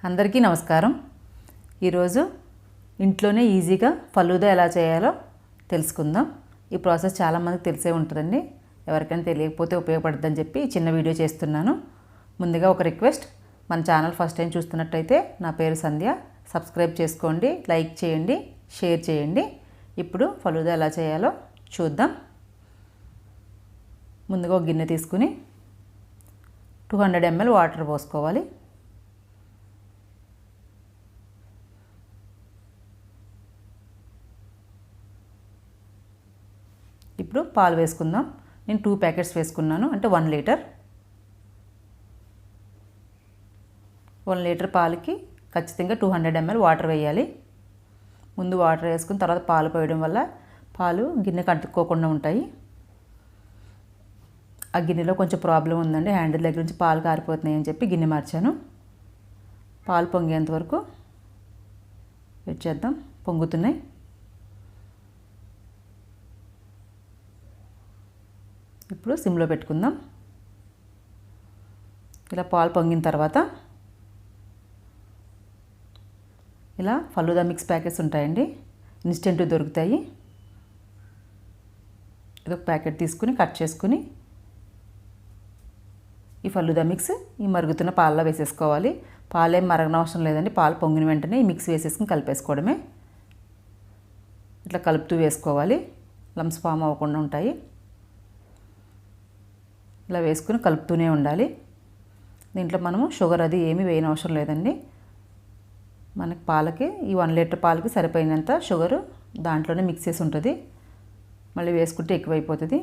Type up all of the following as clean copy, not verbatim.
అందరికీ నమస్కారం. ఈరోజు ఇంట్లోనే ఈజీగా ఫలూదా ఎలా చేయాలో తెలుసుకుందాం. ఈ ప్రాసెస్ చాలామందికి తెలిసే ఉంటుందండి. ఎవరికైనా తెలియకపోతే ఉపయోగపడుతుందని చెప్పి చిన్న వీడియో చేస్తున్నాను. ముందుగా ఒక రిక్వెస్ట్, మన ఛానల్ ఫస్ట్ టైం చూస్తున్నట్టయితే నా పేరు సంధ్య. సబ్స్క్రైబ్ చేసుకోండి, లైక్ చేయండి, షేర్ చేయండి. ఇప్పుడు ఫలూదా ఎలా చేయాలో చూద్దాం. ముందుగా ఒక గిన్నె తీసుకుని 200 ml వాటర్ పోసుకోవాలి. ఇప్పుడు పాలు వేసుకుందాం. నేను 2 ప్యాకెట్స్ వేసుకున్నాను, అంటే 1 లీటర్. 1 లీటర్ పాలకి ఖచ్చితంగా 200 ml వాటర్ వేయాలి. ముందు వాటర్ వేసుకుని తర్వాత పాలు పోయడం వల్ల పాలు గిన్నెకి అంటుకోకుండా ఉంటాయి. ఆ గిన్నెలో కొంచెం ప్రాబ్లం ఉందండి, హ్యాండిల్ దగ్గర నుంచి పాలు కారిపోతున్నాయి అని చెప్పి గిన్నె మార్చాను. పాలు పొంగేంత వరకు వెయిట్ చేద్దాం. పొంగుతున్నాయి. ఇప్పుడు సిమ్లో పెట్టుకుందాం. ఇలా పాలు పొంగిన తర్వాత ఇలా ఫలూదా మిక్స్ ప్యాకెట్స్ ఉంటాయండి, ఇన్స్టెంట్ దొరుకుతాయి. ఇదొక ప్యాకెట్ తీసుకుని కట్ చేసుకుని ఈ ఫలూదా మిక్స్ ఈ మరుగుతున్న పాలలో వేసేసుకోవాలి. పాలేం మరగనవసరం లేదండి, పాలు పొంగిన వెంటనే ఈ మిక్స్ వేసేసుకుని కలిపేసుకోవడమే. ఇట్లా కలుపుతూ వేసుకోవాలి, లమ్స్ ఫామ్ అవ్వకుండా ఉంటాయి. ఇలా వేసుకుని కలుపుతూనే ఉండాలి. దీంట్లో మనము షుగర్ అది ఏమీ వేయనవసరం లేదండి. మనకి పాలకి ఈ 1 లీటర్ పాలకి సరిపోయినంత షుగరు దాంట్లోనే మిక్స్ చేసి ఉంటుంది. మళ్ళీ వేసుకుంటే ఎక్కువైపోతుంది.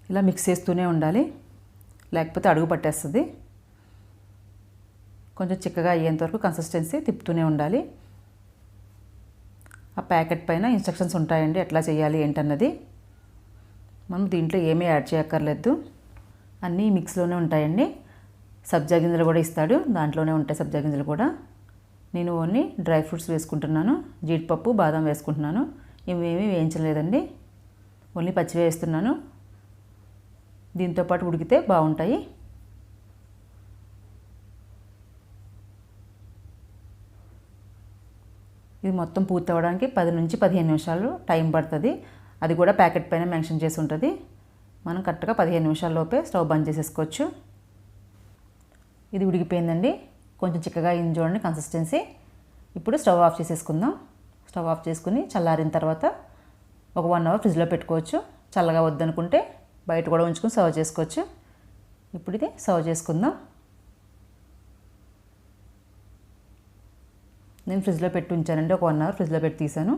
ఇలా మిక్స్ చేస్తూనే ఉండాలి, లేకపోతే అడుగు పట్టేస్తుంది. కొంచెం చిక్కగా అయ్యేంత వరకు కన్సిస్టెన్సీ తిప్పుతూనే ఉండాలి. ఆ ప్యాకెట్ పైన ఇన్స్ట్రక్షన్స్ ఉంటాయండి, ఎట్లా చేయాలి ఏంటన్నది. మనం దీంట్లో ఏమీ యాడ్ చేయక్కర్లేదు, అన్నీ మిక్స్లోనే ఉంటాయండి. సబ్జా గింజలు కూడా ఇస్తాడు, దాంట్లోనే ఉంటాయి సబ్జా గింజలు కూడా. నేను ఓన్లీ డ్రై ఫ్రూట్స్ వేసుకుంటున్నాను, జీడిపప్పు బాదం వేసుకుంటున్నాను. ఇవేమీ వేయించలేదండి, ఓన్లీ పచ్చివే వేస్తున్నాను. దీంతోపాటు ఉడికితే బాగుంటాయి. ఇది మొత్తం పూర్తి అవ్వడానికి 10 నుంచి 15 నిమిషాలు టైం పడుతుంది. అది కూడా ప్యాకెట్ పైన మెన్షన్ చేసి ఉంటుంది. మనం కరెక్ట్గా 15 నిమిషాల లోపే స్టవ్ బంద్ చేసేసుకోవచ్చు. ఇది ఉడికిపోయిందండి, కొంచెం చిక్కగా అయింది చూడండి కన్సిస్టెన్సీ. ఇప్పుడు స్టవ్ ఆఫ్ చేసేసుకుందాం. స్టవ్ ఆఫ్ చేసుకుని చల్లారిన తర్వాత ఒక 1 అవర్ ఫ్రిడ్జ్లో పెట్టుకోవచ్చు. చల్లగా వద్దనుకుంటే బయట కూడా ఉంచుకొని సర్వ్ చేసుకోవచ్చు. ఇప్పుడు ఇది సర్వ్ చేసుకుందాం. నేను ఫ్రిడ్జ్లో పెట్టి ఉంచానండి, ఒక 1 అవర్ ఫ్రిడ్జ్లో పెట్టి తీసాను.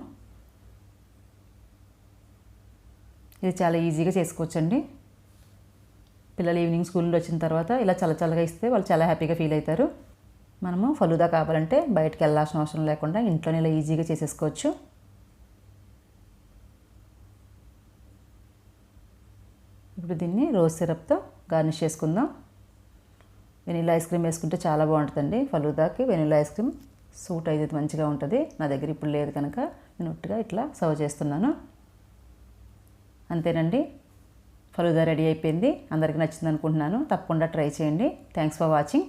ఇది చాలా ఈజీగా చేసుకోవచ్చండి. పిల్లలు ఈవినింగ్ స్కూల్ నుండి వచ్చిన తర్వాత ఇలా చల్లగా ఇస్తే వాళ్ళు చాలా హ్యాపీగా ఫీల్ అవుతారు. మనము ఫలూదా కావాలంటే బయటకు వెళ్ళాల్సిన అవసరం లేకుండా ఇంట్లోనే ఇలా ఈజీగా చేసేసుకోవచ్చు. ఇప్పుడు దీన్ని రోజ్ సిరప్తో గార్నిష్ చేసుకుందాం. వెనిలా ఐస్ క్రీమ్ వేసుకుంటే చాలా బాగుంటుందండి. ఫలూదాకి వెనిలా ఐస్ క్రీమ్ సూట్ అయితే మంచిగా ఉంటుంది. నా దగ్గర ఇప్పుడు లేదు కనుక నేను ఒట్టిగా ఇట్లా సర్వ్ చేస్తున్నాను. అంతేనండి, ఫలూదా రెడీ అయిపోయింది. అందరికీ నచ్చింది అనుకుంటున్నాను. తప్పకుండా ట్రై చేయండి. Thanks for watching.